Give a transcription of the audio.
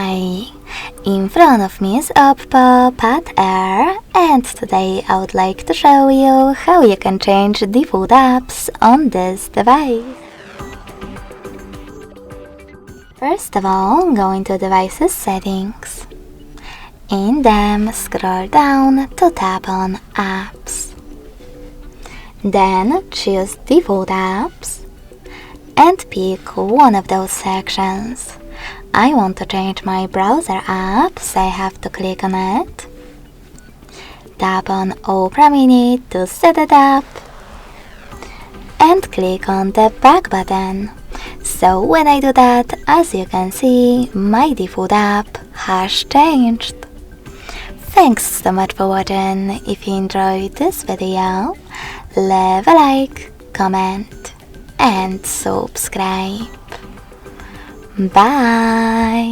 Hi! In front of me is Oppo Pad Air, and today I would like to show you how you can change default apps on this device. First of all, go into Devices Settings. In them, scroll down to tap on Apps. Then choose Default Apps and pick one of those sections. I want to change my browser app, so I have to click on it. Tap on Opera Mini to set it up and click on the back button. So when I do that, as you can see, my default app has changed. Thanks so much for watching. If you enjoyed this video, leave a like, comment and subscribe. Bye!